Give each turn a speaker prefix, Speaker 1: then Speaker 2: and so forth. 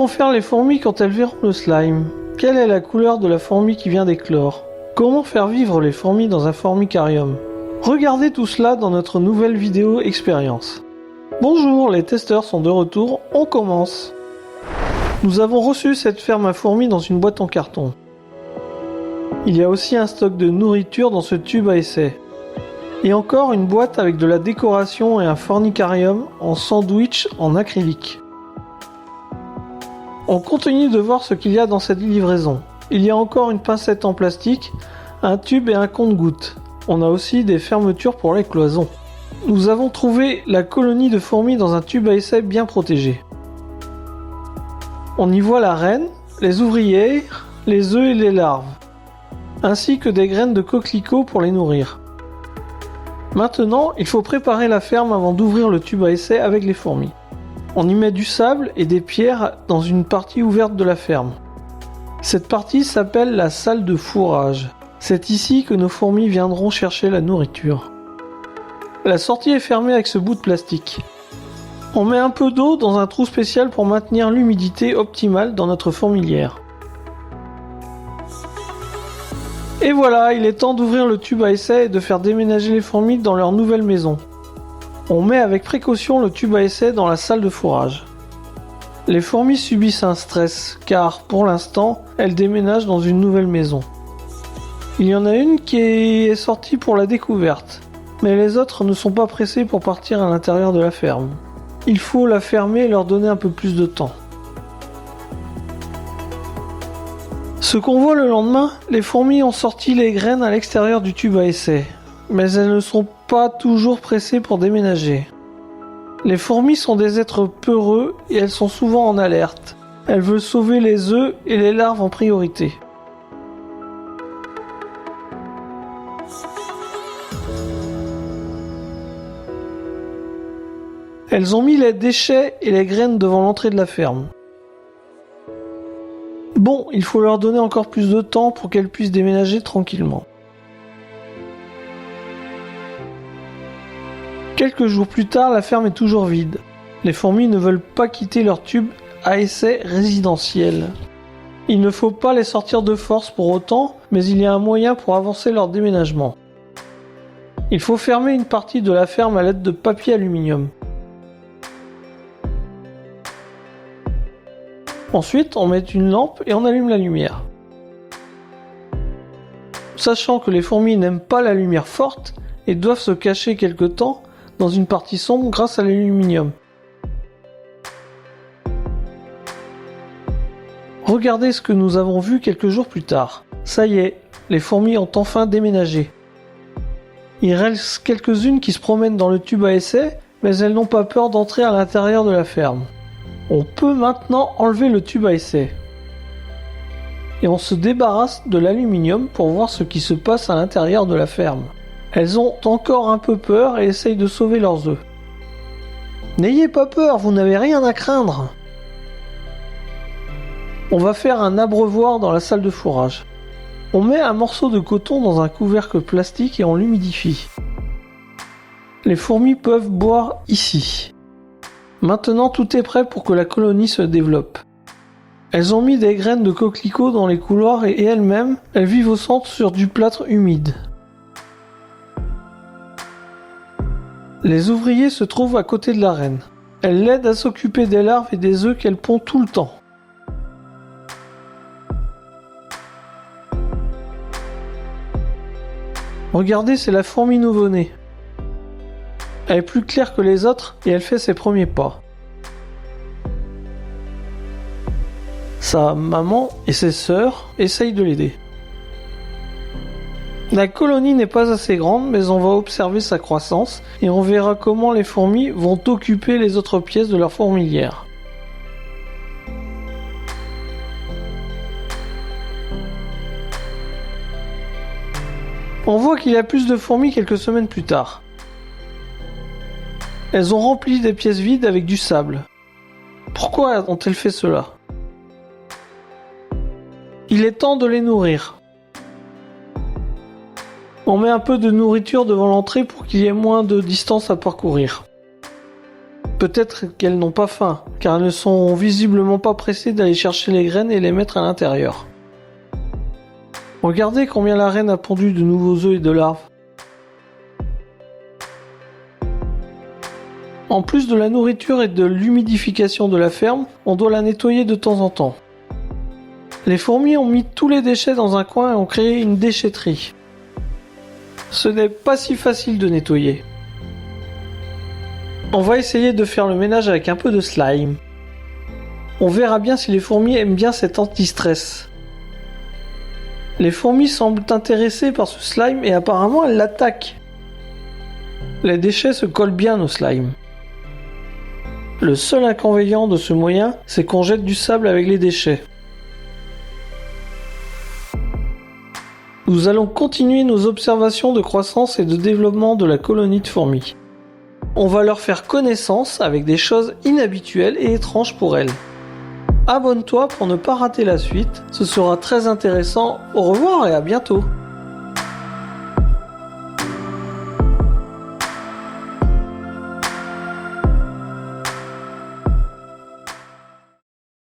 Speaker 1: vont faire les fourmis quand elles verront le slime? Quelle est la couleur de la fourmi qui vient d'éclore? Comment faire vivre les fourmis dans un formicarium? Regardez tout cela dans notre nouvelle vidéo expérience. Bonjour, les testeurs sont de retour, on commence. Nous avons reçu cette ferme à fourmis dans une boîte en carton. Il y a aussi un stock de nourriture dans ce tube à essai. Et encore une boîte avec de la décoration et un fornicarium en sandwich en acrylique. On continue de voir ce qu'il y a dans cette livraison. Il y a encore une pincette en plastique, un tube et un compte-gouttes. On a aussi des fermetures pour les cloisons. Nous avons trouvé la colonie de fourmis dans un tube à essai bien protégé. On y voit la reine, les ouvrières, les œufs et les larves, ainsi que des graines de coquelicots pour les nourrir. Maintenant, il faut préparer la ferme avant d'ouvrir le tube à essai avec les fourmis. On y met du sable et des pierres dans une partie ouverte de la ferme. Cette partie s'appelle la salle de fourrage. C'est ici que nos fourmis viendront chercher la nourriture. La sortie est fermée avec ce bout de plastique. On met un peu d'eau dans un trou spécial pour maintenir l'humidité optimale dans notre fourmilière. Et voilà, il est temps d'ouvrir le tube à essai et de faire déménager les fourmis dans leur nouvelle maison. On met avec précaution le tube à essai dans la salle de fourrage. Les fourmis subissent un stress, car pour l'instant, elles déménagent dans une nouvelle maison. Il y en a une qui est sortie pour la découverte, mais les autres ne sont pas pressées pour partir à l'intérieur de la ferme. Il faut la fermer et leur donner un peu plus de temps. Ce qu'on voit le lendemain, les fourmis ont sorti les graines à l'extérieur du tube à essai, mais elles ne sont pas toujours pressées pour déménager. Les fourmis sont des êtres peureux et elles sont souvent en alerte. Elles veulent sauver les œufs et les larves en priorité. Elles ont mis les déchets et les graines devant l'entrée de la ferme. Bon, il faut leur donner encore plus de temps pour qu'elles puissent déménager tranquillement. Quelques jours plus tard, la ferme est toujours vide. Les fourmis ne veulent pas quitter leur tube à essai résidentiel. Il ne faut pas les sortir de force pour autant, mais il y a un moyen pour avancer leur déménagement. Il faut fermer une partie de la ferme à l'aide de papier aluminium. Ensuite, on met une lampe et on allume la lumière. Sachant que les fourmis n'aiment pas la lumière forte et doivent se cacher quelque temps dans une partie sombre grâce à l'aluminium. Regardez ce que nous avons vu quelques jours plus tard. Ça y est, les fourmis ont enfin déménagé. Il reste quelques-unes qui se promènent dans le tube à essai, mais elles n'ont pas peur d'entrer à l'intérieur de la ferme. On peut maintenant enlever le tube à essai. Et on se débarrasse de l'aluminium pour voir ce qui se passe à l'intérieur de la ferme. Elles ont encore un peu peur et essayent de sauver leurs œufs. N'ayez pas peur, vous n'avez rien à craindre. On va faire un abreuvoir dans la salle de fourrage. On met un morceau de coton dans un couvercle plastique et on l'humidifie. Les fourmis peuvent boire ici. Maintenant, tout est prêt pour que la colonie se développe. Elles ont mis des graines de coquelicots dans les couloirs et elles-mêmes, elles vivent au centre sur du plâtre humide. Les ouvriers se trouvent à côté de la reine. Elle l'aide à s'occuper des larves et des œufs qu'elle pond tout le temps. Regardez, c'est la fourmi nouveau-née. Elle est plus claire que les autres et elle fait ses premiers pas. Sa maman et ses sœurs essayent de l'aider. La colonie n'est pas assez grande, mais on va observer sa croissance et on verra comment les fourmis vont occuper les autres pièces de leur fourmilière. On voit qu'il y a plus de fourmis quelques semaines plus tard. Elles ont rempli des pièces vides avec du sable. Pourquoi ont-elles fait cela? Il est temps de les nourrir. On met un peu de nourriture devant l'entrée pour qu'il y ait moins de distance à parcourir. Peut-être qu'elles n'ont pas faim, car elles ne sont visiblement pas pressées d'aller chercher les graines et les mettre à l'intérieur. Regardez combien la reine a pondu de nouveaux œufs et de larves. En plus de la nourriture et de l'humidification de la ferme, on doit la nettoyer de temps en temps. Les fourmis ont mis tous les déchets dans un coin et ont créé une déchetterie. Ce n'est pas si facile de nettoyer. On va essayer de faire le ménage avec un peu de slime. On verra bien si les fourmis aiment bien cet anti-stress. Les fourmis semblent intéressées par ce slime et apparemment elles l'attaquent. Les déchets se collent bien au slime. Le seul inconvénient de ce moyen, c'est qu'on jette du sable avec les déchets. Nous allons continuer nos observations de croissance et de développement de la colonie de fourmis. On va leur faire connaissance avec des choses inhabituelles et étranges pour elles. Abonne-toi pour ne pas rater la suite, ce sera très intéressant. Au revoir et à bientôt.